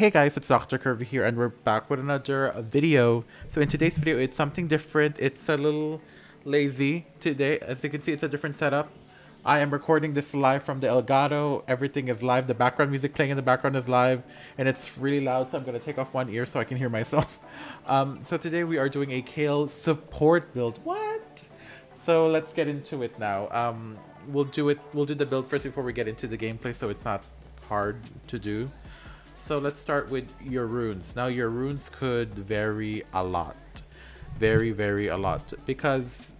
Hey guys, it's Dr. Curvy here and we're back with another video. So in today's video, it's something different. It's a little lazy today. As you can see, it's a different setup. I am recording this live from the Elgato. Everything is live. The background music playing in the background is live and it's really loud, so I'm going to take off one ear so I can hear myself. So today we are doing a Kayle support build. What? So let's get into it now. We'll do the build first before we get into the gameplay so it's not hard to do. So let's start with your runes. Now your runes could vary a lot. Very a lot. Because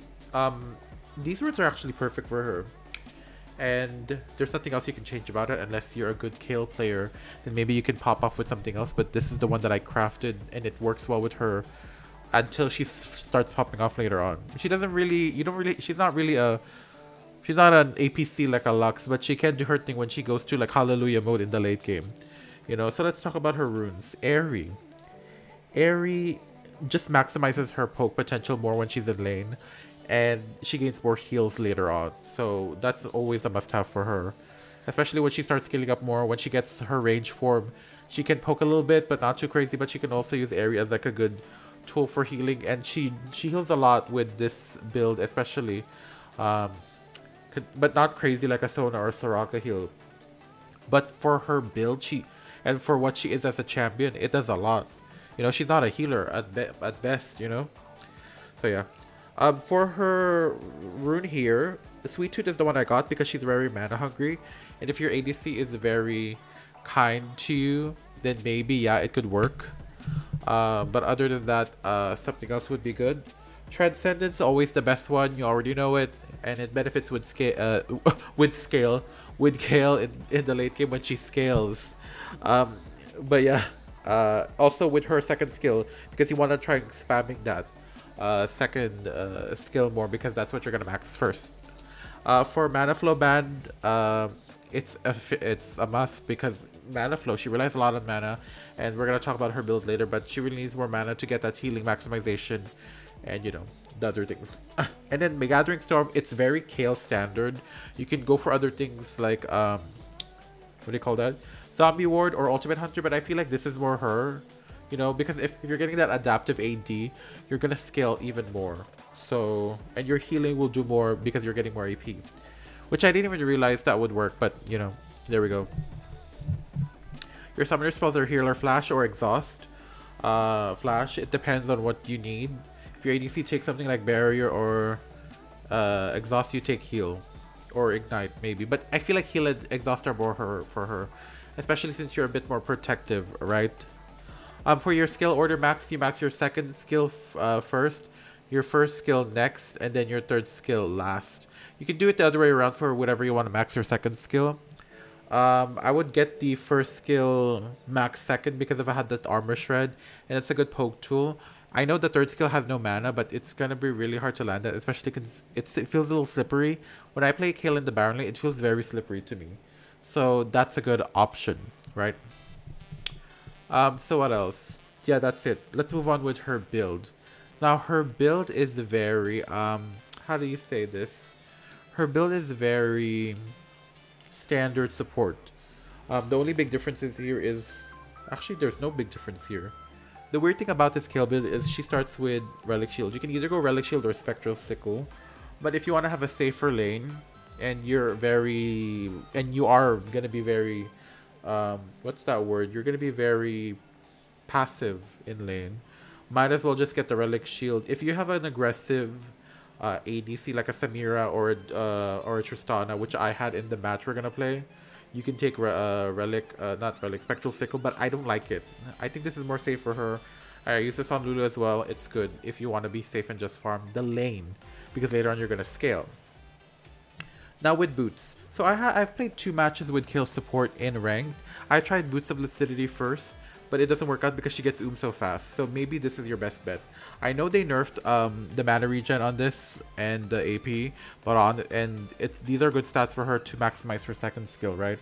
these runes are actually perfect for her. And there's nothing else you can change about it unless you're a good Kayle player. Then maybe you can pop off with something else. But this is the one that I crafted and it works well with her until she starts popping off later on. She doesn't really, she's not really she's not an APC like a Lux, but she can do her thing when she goes to like Hallelujah mode in the late game. You know, so let's talk about her runes. Airy just maximizes her poke potential more when she's in lane, and she gains more heals later on. So that's always a must-have for her, especially when she starts scaling up more. When she gets her range form, she can poke a little bit, but not too crazy. But she can also use Airy as like a good tool for healing, and she heals a lot with this build, especially, but not crazy like a Sona or Soraka heal. But for her build, and for what she is as a champion, it does a lot. You know, she's not a healer at best, you know? So yeah. For her rune here, Sweet Tooth is the one I got because she's very mana hungry. And if your ADC is very kind to you, then maybe, yeah, it could work. But other than that, something else would be good. Transcendence, always the best one. You already know it. And it benefits with scale, with Kayle in the late game when she scales. But yeah, also with her second skill, because you want to try spamming that second skill more, because that's what you're gonna max first. For mana flow band, it's a must, because mana flow, she relies a lot on mana, and we're gonna talk about her build later, but she really needs more mana to get that healing maximization and, you know, the other things. And then Gathering Storm, it's very Kayle standard. You can go for other things like what do you call that, Zombie Ward or Ultimate Hunter, but I feel like this is more her, you know, because if you're getting that adaptive AD, you're gonna scale even more. So, and your healing will do more because you're getting more AP, which I didn't even realize that would work, but you know, there we go. Your summoner spells are Healer Flash or Exhaust. Flash, it depends on what you need. If your ADC takes something like Barrier or Exhaust, you take Heal or Ignite maybe, but I feel like Heal and Exhaust are more for her, especially since you're a bit more protective, right? For your skill order max, you max your second skill first, your first skill next, and then your third skill last. You can do it the other way around for whatever you want to max your second skill. I would get the first skill max second because if I had that Armor Shred, and it's a good poke tool. I know the third skill has no mana, but it's gonna be really hard to land that, especially because it feels a little slippery. When I play Kayle in the Baron lane, it feels very slippery to me. So that's a good option, right? So what else? Yeah, that's it. Let's move on with her build. Now her build is very how do you say this? Her build is very standard support. The only big differences here is actually there's no big difference here. The weird thing about this Kayle build is she starts with Relic Shield. You can either go Relic Shield or Spectral Sickle. But if you want to have a safer lane and you are gonna be very what's that word? You're gonna be very passive in lane. Might as well just get the Relic Shield. If you have an aggressive ADC like a Samira or a Tristana, which I had in the match we're gonna play, you can take Spectral Sickle, but I don't like it. I think this is more safe for her. I use this on Lulu as well. It's good if you want to be safe and just farm the lane, because later on you're gonna scale. Now with boots. So I've played 2 matches with Kayle support in ranked. I tried Boots of Lucidity first, but it doesn't work out because she gets so fast. So maybe this is your best bet. I know they nerfed the mana regen on this and the AP, but these are good stats for her to maximize her second skill, right?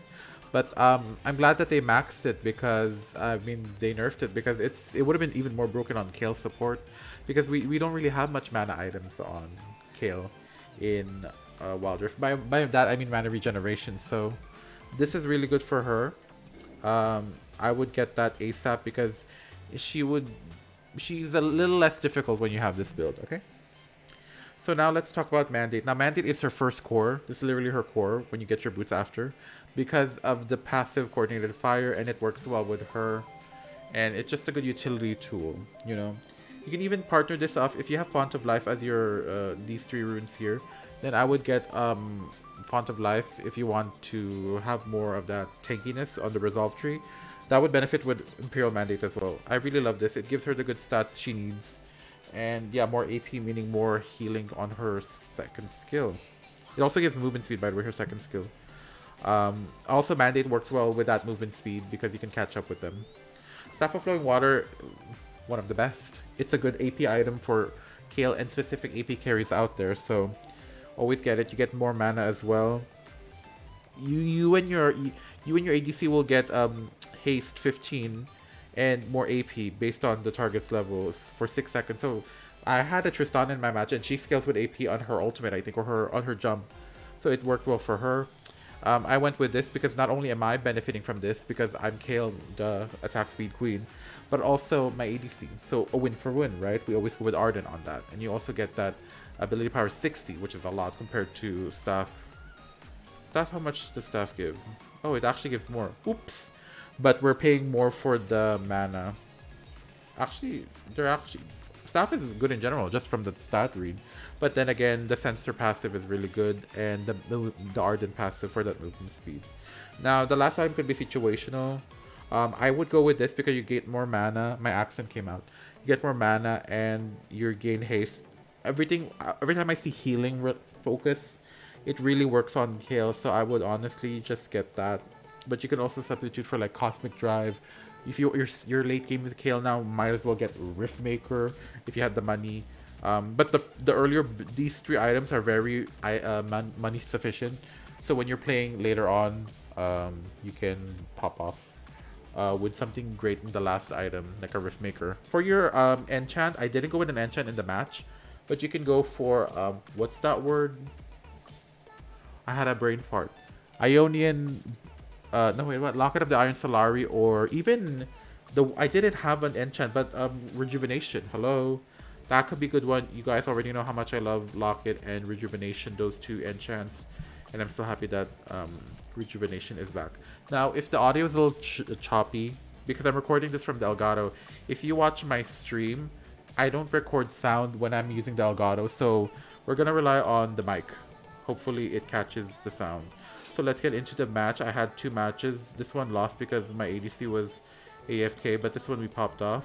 But I'm glad that they maxed it, because I mean they nerfed it, because it would have been even more broken on Kayle support, because we don't really have much mana items on Kayle in wildrift. By that I mean mana regeneration. So this is really good for her. I would get that ASAP because she would she's a little less difficult when you have this build, okay? So now let's talk about Mandate. Now Mandate is her first core. This is literally her core when you get your boots after because of the passive coordinated fire, and it works well with her, and it's just a good utility tool, you know. You can even partner this off if you have Font of Life as your these 3 runes here. Then I would get Font of Life if you want to have more of that tankiness on the resolve tree. That would benefit with Imperial Mandate as well. I really love this. It gives her the good stats she needs. And yeah, more AP meaning more healing on her second skill. It also gives movement speed, by the way, her second skill. Also, Mandate works well with that movement speed because you can catch up with them. Staff of Flowing Water, one of the best. It's a good AP item for Kayle and specific AP carries out there, so always get it. You get more mana as well. You and your ADC will get haste 15 and more AP based on the target's levels for 6 seconds. So I had a Tristana in my match and she scales with AP on her ultimate, I think, or on her jump. So it worked well for her. I went with this because not only am I benefiting from this because I'm Kayle, the attack speed queen, but also my ADC. So a win for win, right? We always go with Arden on that. And you also get that ability power 60, which is a lot compared to Staff. Staff, how much does Staff give? Oh, it actually gives more. Oops! But we're paying more for the mana. Actually, Staff is good in general, just from the stat read. But then again, the Sensor passive is really good, and the Ardent passive for that movement speed. Now, the last item could be situational. I would go with this because you get more mana. My accent came out. You get more mana, and you gain haste. Every time I see healing focus, it really works on Kayle, so I would honestly just get that. But you can also substitute for like Cosmic Drive. If you're late game with Kayle now, might as well get Rift Maker if you had the money. But the earlier these 3 items are very money sufficient. So when you're playing later on, you can pop off with something great in the last item, like a Rift Maker. For your enchant, I didn't go with an enchant in the match, but you can go for what's that word? I had a brain fart. Ionian. No wait, what? Locket of the Iron Solari, or even I didn't have an enchant, but Rejuvenation. Hello, that could be a good one. You guys already know how much I love Locket and Rejuvenation, those 2 enchants, and I'm still happy that Rejuvenation is back. Now, if the audio is a little choppy, because I'm recording this from the Elgato, if you watch my stream, I don't record sound when I'm using the Elgato, so we're gonna rely on the mic. Hopefully, it catches the sound. So let's get into the match. I had 2 matches. This one lost because my ADC was AFK, but this one we popped off.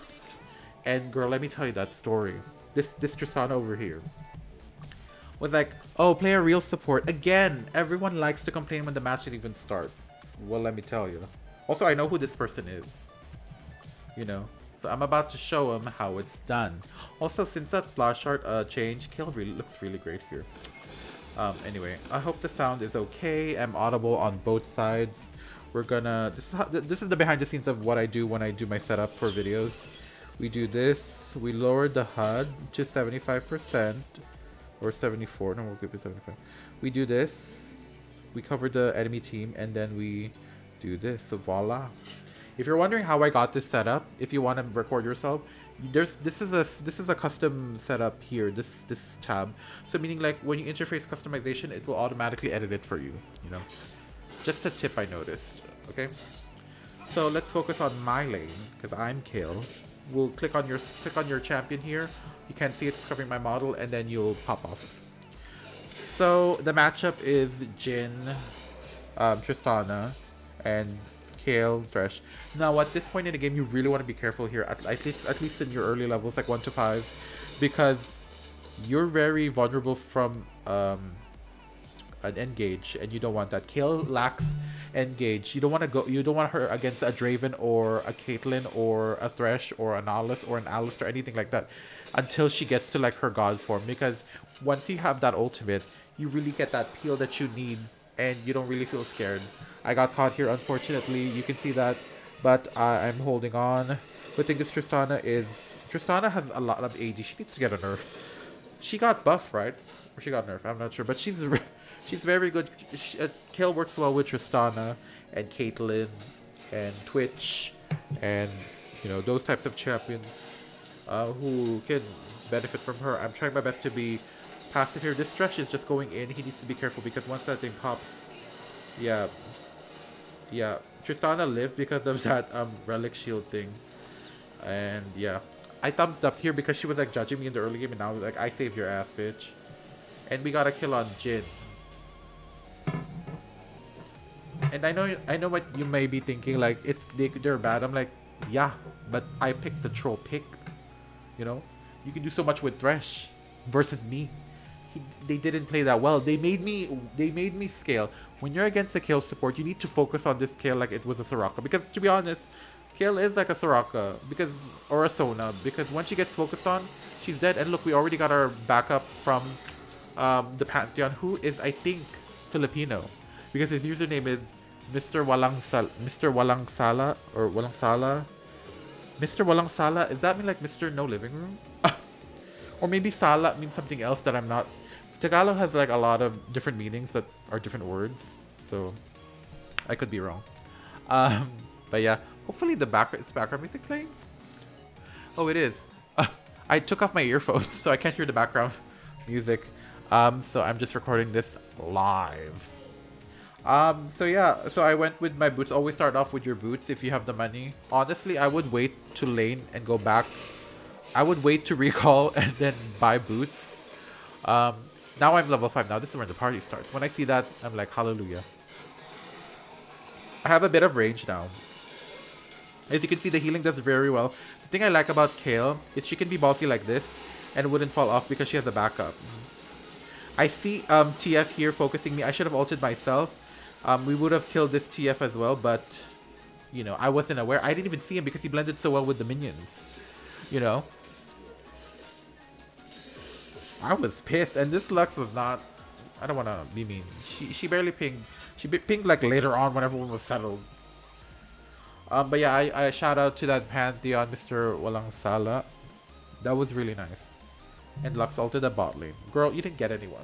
And girl, let me tell you that story. This Tristana over here was like, oh, play a real support. Again, everyone likes to complain when the match didn't even start. Well, let me tell you. Also, I know who this person is. You know. So I'm about to show him how it's done. Also, since that splash art change, Kayle looks really great here. Anyway, I hope the sound is okay. I'm audible on both sides. We're gonna... This is the behind the scenes of what I do when I do my setup for videos. We do this. We lower the HUD to 75%. Or 74. No, we'll keep it 75. We do this. We cover the enemy team. And then we do this. So voila. If you're wondering how I got this setup, if you want to record yourself, this is a custom setup here, this tab. So meaning like when you interface customization, it will automatically edit it for you, you know. Just a tip I noticed. Okay, so let's focus on my lane because I'm Kayle. We'll click on your champion here. You can't see it's covering my model, and then you'll pop off. So the matchup is Jhin, Tristana, and Kayle, Thresh. Now at this point in the game, you really want to be careful here, at least in your early levels, like 1 to 5, because you're very vulnerable from an engage, and you don't want that. Kayle lacks engage. You don't want her against a Draven or a Caitlyn or a Thresh or an Alice or an Alistar, anything like that, until she gets to like her god form, because once you have that ultimate, you really get that peel that you need, and you don't really feel scared. I got caught here, unfortunately. You can see that, but I'm holding on. Good thing this Tristana has a lot of AD. She needs to get a nerf. She got buff, right? Or she got nerf, I'm not sure, but she's very good. Kayle works well with Tristana and Caitlyn and Twitch and those types of champions who can benefit from her. I'm trying my best to be passive here. This Thresh is just going in. He needs to be careful because once that thing pops, yeah, Tristana lived because of that relic shield thing, and yeah, I thumbs up here because she was like judging me in the early game, and now like I saved your ass, bitch. And we got a kill on Jin. And I know what you may be thinking, like they're bad. I'm like, yeah, but I picked the troll pick. You can do so much with Thresh versus me. They didn't play that well. They made me scale. When you're against a Kayle support, you need to focus on this Kayle like it was a Soraka. Because to be honest, Kayle is like a Soraka or a Sona, because when she gets focused on, she's dead. And look, we already got our backup from the Pantheon, who is, I think, Filipino, because his username is Mr. Walangsala or Walangsala. Mr. Walangsala, does that mean like Mr. No Living Room? Or maybe Sala means something else that I'm not. Tagalog has like a lot of different meanings that are different words, so I could be wrong. But yeah, hopefully is background music playing? Oh, it is. I took off my earphones, so I can't hear the background music. So I'm just recording this live. So yeah, so I went with my boots. Always start off with your boots if you have the money. Honestly, I would wait to lane and go back. I would wait to recall and then buy boots. Now I'm level 5 now. This is where the party starts. When I see that, I'm like, hallelujah. I have a bit of range now. As you can see, the healing does very well. The thing I like about Kayle is she can be bossy like this and wouldn't fall off because she has a backup. I see TF here focusing me. I should have ulted myself. We would have killed this TF as well, but I wasn't aware. I didn't even see him because he blended so well with the minions. I was pissed, and this Lux was not. I don't want to be mean. She barely pinged. She pinged like later on when everyone was settled. But yeah, I shout out to that Pantheon, Mr. Walangsala. That was really nice. And Lux ulted the bot lane. Girl, you didn't get anyone.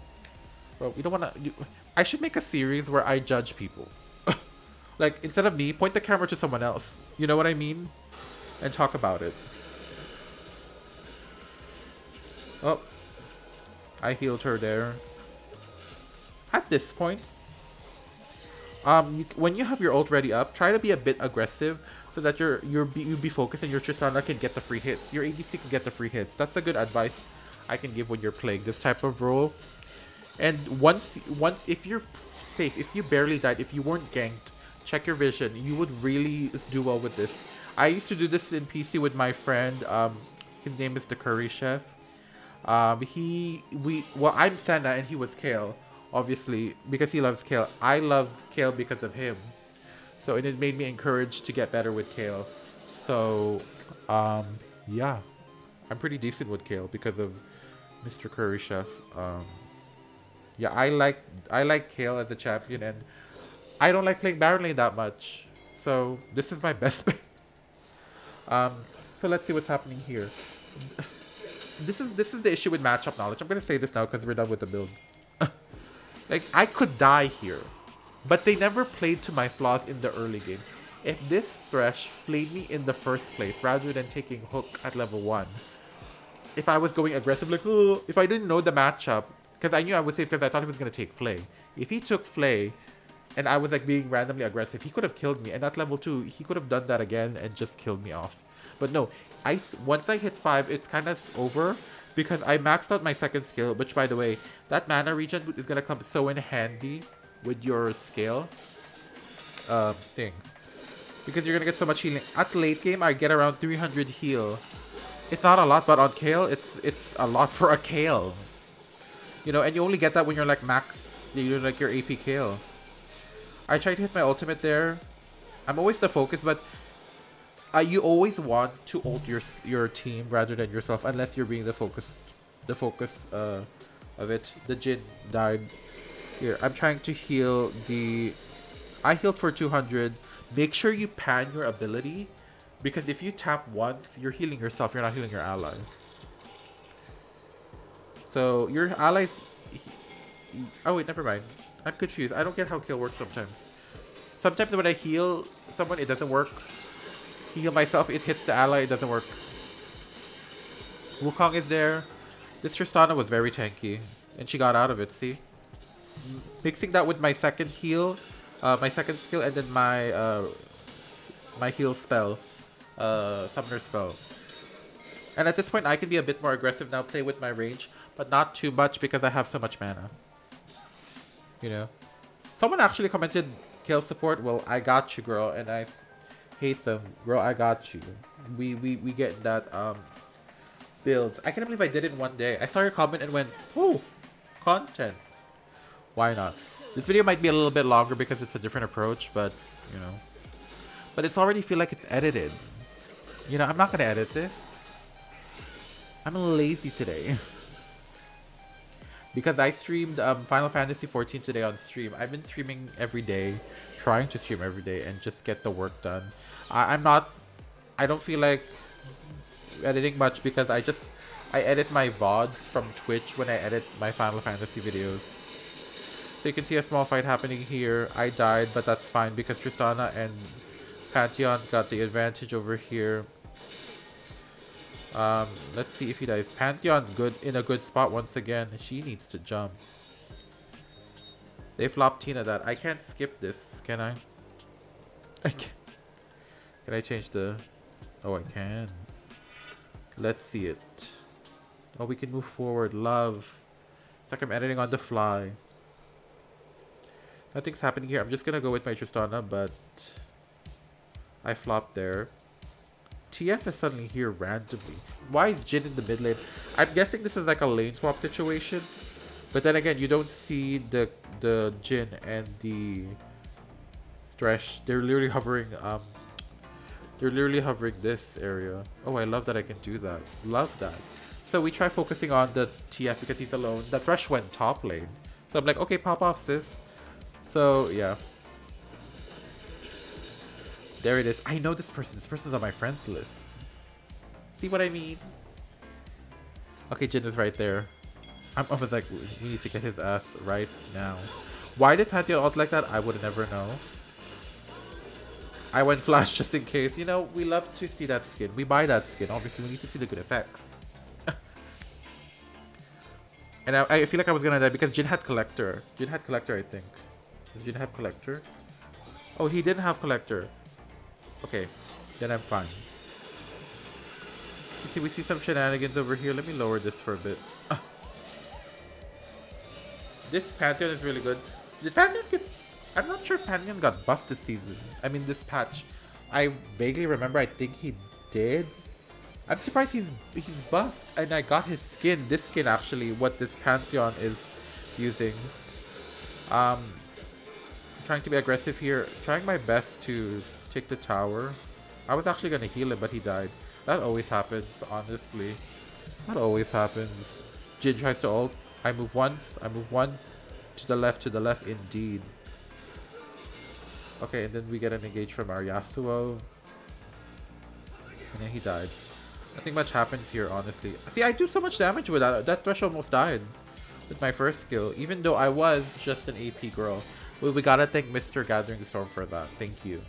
Bro, you don't want to. I should make a series where I judge people. Like, instead of me, point the camera to someone else. You know what I mean? And talk about it. Oh. I healed her there. At this point, when you have your ult ready up, try to be a bit aggressive so that you be focused and your Tristana can get the free hits. Your ADC can get the free hits. That's a good advice I can give when you're playing this type of role. And once if you're safe, if you barely died, if you weren't ganked, check your vision. You would really do well with this. I used to do this in PC with my friend. His name is the Curry Chef. I'm Senna and he was Kayle, obviously, because he loves Kayle. I love Kayle because of him. So it made me encouraged to get better with Kayle. So, yeah. I'm pretty decent with Kayle because of Mr. Curry Chef. Yeah, I like Kayle as a champion, and I don't like playing Baron lane that much. So this is my best bet. So let's see what's happening here. This is the issue with matchup knowledge. I'm gonna say this now because we're done with the build. Like, I could die here, but they never played to my flaws in the early game. If this Thresh flayed me in the first place rather than taking hook at level 1, if I was going aggressive, like, oh, if I didn't know the matchup, because I knew I was safe because I thought he was gonna take Flay. If he took Flay and I was like being randomly aggressive, he could have killed me. And at level 2, he could have done that again and just killed me off. But no, once I hit 5, it's kind of over because I maxed out my second skill, which, by the way, that mana regen is going to come so in handy with your scale thing. Because you're going to get so much healing. At late game, I get around 300 heal. It's not a lot, but on Kayle, it's a lot for a Kayle. And you only get that when you're like max, you're like your AP Kayle. I tried to hit my ultimate there. I'm always the focus, but you always want to ult your team rather than yourself, unless you're being the focus of it. The Jin died. Here, I'm trying to heal the. I healed for 200. Make sure you pan your ability, because if you tap once, you're healing yourself. You're not healing your ally. So your allies. Oh wait, never mind. I'm confused. I don't get how kill works sometimes. Sometimes when I heal someone, it doesn't work. Heal myself, it hits the ally, it doesn't work. Wukong is there. This Tristana was very tanky. And she got out of it, see? Mixing that with my second heal, my second skill, and then my my heal spell, summoner spell. And at this point, I can be a bit more aggressive now, play with my range, but not too much because I have so much mana. You know? Someone actually commented, Kayle support, well, I got you, girl, and I hate them. Girl, I got you. We get that, builds. I can't believe I did it in one day. I saw your comment and went, oh, content. Why not? This video might be a little bit longer because it's a different approach, but, you know. But it's already feel like it's edited. You know, I'm not gonna edit this. I'm lazy today. Because I streamed Final Fantasy 14 today on stream. I've been streaming every day, trying to stream every day and just get the work done. I don't feel like editing much because I edit my VODs from Twitch when I edit my Final Fantasy videos. So you can see a small fight happening here. I died, but that's fine because Tristana and Pantheon got the advantage over here. Let's see if he dies. Pantheon in a good spot once again. She needs to jump. They flopped Tina that. I can't skip this, can I? I can't. Can I change the... Oh, I can. Let's see it. Oh, we can move forward. Love. It's like I'm editing on the fly. Nothing's happening here. I'm just gonna go with my Tristana, but I flopped there. TF is suddenly here randomly. Why is Jin in the mid lane? I'm guessing this is like a lane swap situation. But then again, you don't see the Jin and the Thresh. They're literally hovering this area. Oh, I love that I can do that. Love that. So we try focusing on the TF because he's alone. The Thresh went top lane. So I'm like, okay, pop off sis. So yeah. There it is. I know this person. This person's on my friends list. See what I mean? Okay, Jin is right there. I was like, we need to get his ass right now. Why did Pantheon ult like that? I would never know. I went flash just in case. You know, we love to see that skin. We buy that skin. Obviously, we need to see the good effects. And I feel like I was gonna die because Jin had Collector. Jin had Collector, I think. Does Jin have Collector? Oh, he didn't have Collector. Okay, then I'm fine. You see, we see some shenanigans over here. Let me lower this for a bit. This Pantheon is really good. Did Pantheon get... I'm not sure if Pantheon got buffed this season. I mean, this patch. I vaguely remember, I think he did. I'm surprised he's buffed. And I got his skin. This skin, actually, what this Pantheon is using. Trying to be aggressive here. Trying my best to take the tower. I was actually going to heal him, but he died. That always happens, honestly. That always happens. Jin tries to ult. I move once. I move once. To the left, indeed. Okay, and then we get an engage from our Yasuo. And then he died. Nothing much happens here, honestly. See, I do so much damage with that. That Thresh almost died with my first skill, even though I was just an AP girl. Well, we gotta thank Mr. Gathering Storm for that. Thank you.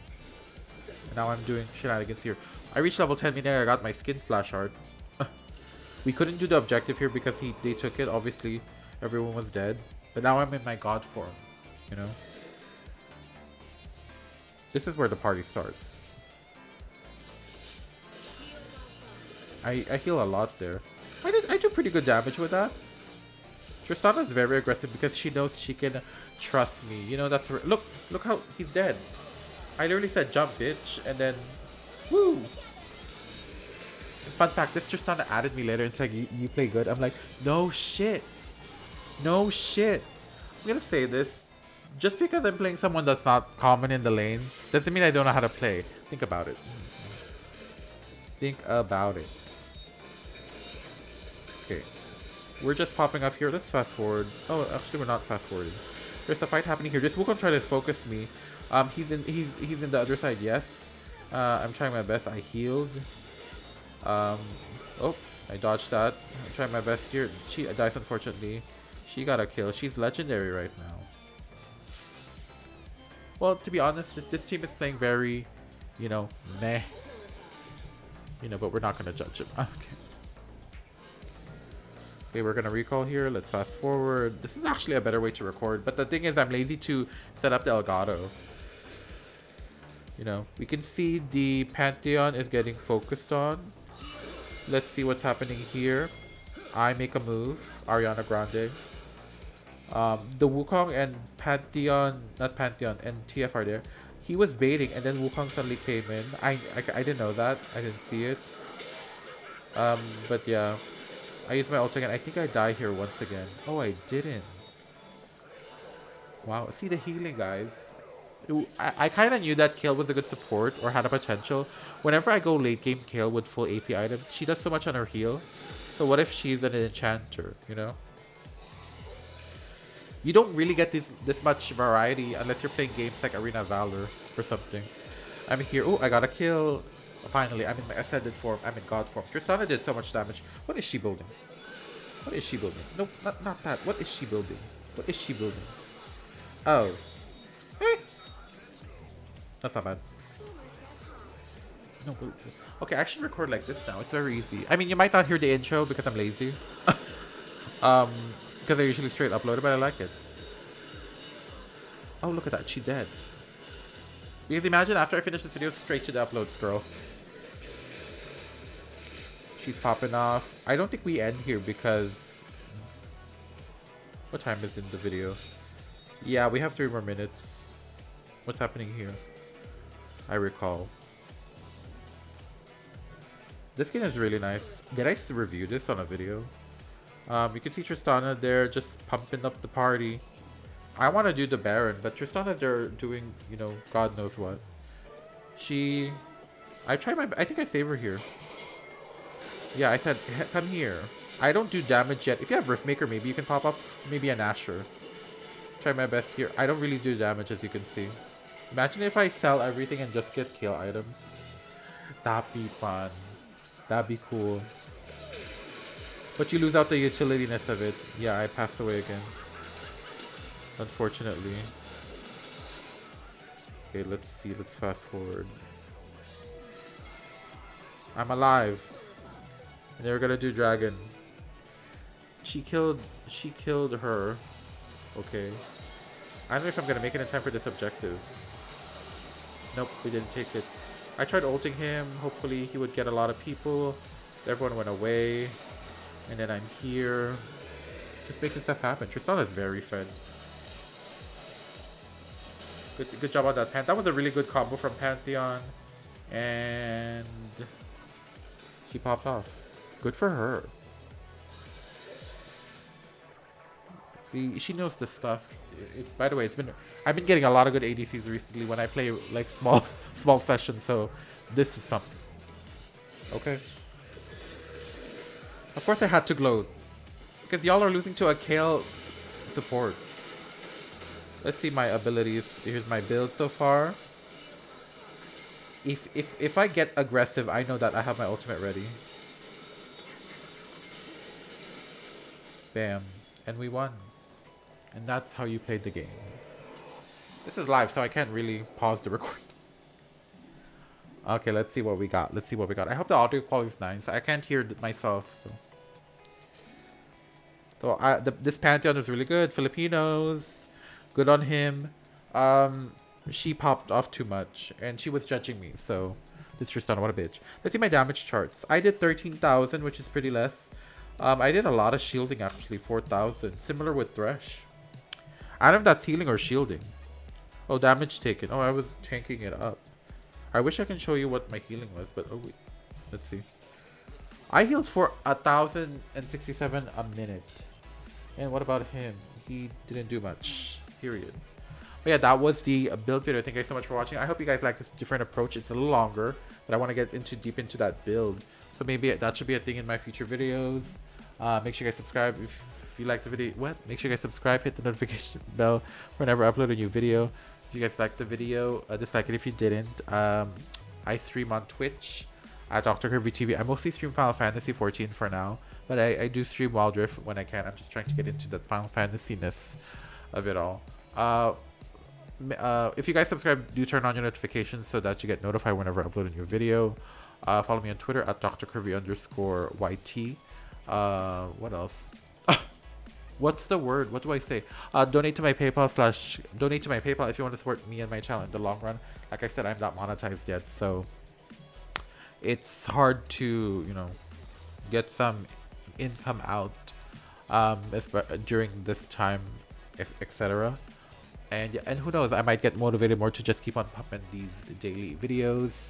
And now I'm doing shenanigans here. I reached level 10, meaning I got my skin splash art. We couldn't do the objective here because they took it. Obviously, everyone was dead. But now I'm in my god form, you know? This is where the party starts. I heal a lot there. I do pretty good damage with that. Tristana is very aggressive because she knows she can trust me. You know, that's her. Look how he's dead. I literally said jump, bitch, and then woo. Fun fact, this Tristana added me later and said you play good. I'm like, no shit. No shit. I'm gonna say this. Just because I'm playing someone that's not common in the lane doesn't mean I don't know how to play. Think about it. Think about it. Okay. We're just popping up here. Let's fast forward. Oh, actually we're not fast forwarding. There's a fight happening here. This Wukong try to focus me. He's in the other side, yes. I'm trying my best. I healed. Oh, I dodged that. I'm trying my best here. She dies, unfortunately. She got a kill. She's legendary right now. Well, to be honest, this team is playing very you know, meh. You know, but we're not gonna judge him. Okay. Okay, we're gonna recall here. Let's fast forward. This is actually a better way to record, but the thing is, I'm lazy to set up the Elgato. You know, we can see the Pantheon is getting focused on. Let's see what's happening here. I make a move. Ariana Grande. The Wukong and Pantheon, not Pantheon, and TF are there. He was baiting, and then Wukong suddenly came in. I didn't know that. I didn't see it. But yeah. I used my ult again. I think I die here once again. Oh, I didn't. Wow. See the healing, guys. I kind of knew that Kayle was a good support or had a potential. Whenever I go late game Kayle with full AP items, she does so much on her heal. So what if she's an enchanter, you know? You don't really get this much variety unless you're playing games like Arena Valor or something. I'm here. Oh, I got a kill. Finally, I'm in my ascended form. I'm in God form. Tristana did so much damage. What is she building? What is she building? No, not that. What is she building? What is she building? Oh. Eh. That's not bad. No, okay, I should record like this now. It's very easy. I mean, you might not hear the intro because I'm lazy. Because I usually straight upload it, but I like it. Oh, look at that. She's dead. Because imagine after I finish this video, straight to the uploads, girl. She's popping off. I don't think we end here because... What time is in the video? Yeah, we have 3 more minutes. What's happening here? I recall. This game is really nice. Did I review this on a video? You can see Tristana there just pumping up the party. I want to do the Baron, but Tristana's there doing, you know, God knows what. I think I save her here. Yeah, I said, come here. I don't do damage yet. If you have Riftmaker, maybe you can pop up. Maybe an Asher. Try my best here. I don't really do damage, as you can see. Imagine if I sell everything and just get kill items. That'd be fun. That'd be cool. But you lose out the utility-ness of it. Yeah, I passed away again. Unfortunately. Okay, let's see. Let's fast forward. I'm alive. And they're gonna do dragon. She killed her. Okay. I don't know if I'm gonna make it in time for this objective. Nope, we didn't take it. I tried ulting him. Hopefully he would get a lot of people. Everyone went away. And then I'm here. Just making stuff happen. Tristana is very fed. Good job on that hand. That was a really good combo from Pantheon. And she popped off. Good for her. See, she knows this stuff. It's, by the way, I've been getting a lot of good ADCs recently when I play like small sessions, so this is something. Okay. Of course I had to gloat. Because y'all are losing to a Kayle support. Let's see my abilities. Here's my build so far. If I get aggressive, I know that I have my ultimate ready. Bam. And we won. And that's how you played the game. This is live, so I can't really pause the recording. Okay, let's see what we got. Let's see what we got. I hope the audio quality is nice. I can't hear myself, so this Pantheon is really good. Filipinos. Good on him. She popped off too much, and she was judging me, so this Tristana, what a bitch. Let's see my damage charts. I did 13,000, which is pretty less. I did a lot of shielding, actually, 4,000. Similar with Thresh. I don't know if that's healing or shielding. Oh, damage taken. Oh, I was tanking it up. I wish I can show you what my healing was, but oh wait. Let's see. I healed for 1,067 a minute. And what about him? He didn't do much. Period. But yeah, that was the build video. Thank you guys so much for watching. I hope you guys like this different approach. It's a little longer, but I want to get deep into that build. So maybe that should be a thing in my future videos. Make sure you guys subscribe if you like the video. Make sure you guys subscribe, hit the notification bell whenever I upload a new video. If you guys liked the video, dislike it if you didn't. I stream on Twitch at Dr. Kirby TV. I mostly stream Final Fantasy 14 for now, but I do stream Wildrift when I can. I'm just trying to get into the Final Fantasy-ness of it all. If you guys subscribe, do turn on your notifications so that you get notified whenever I upload a new video. Follow me on Twitter at drcurvy_YT. What else? What's the word? What do I say? Donate to my PayPal if you want to support me and my channel in the long run. Like I said, I'm not monetized yet, so it's hard to, you know, get some income out during this time, etc. And yeah, and who knows, I might get motivated more to just keep on pumping these daily videos.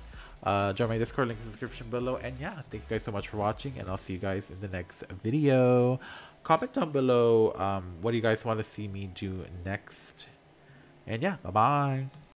Join my Discord, link in the description below. And yeah, thank you guys so much for watching, and I'll see you guys in the next video. Comment down below what do you guys want to see me do next. And yeah, bye bye.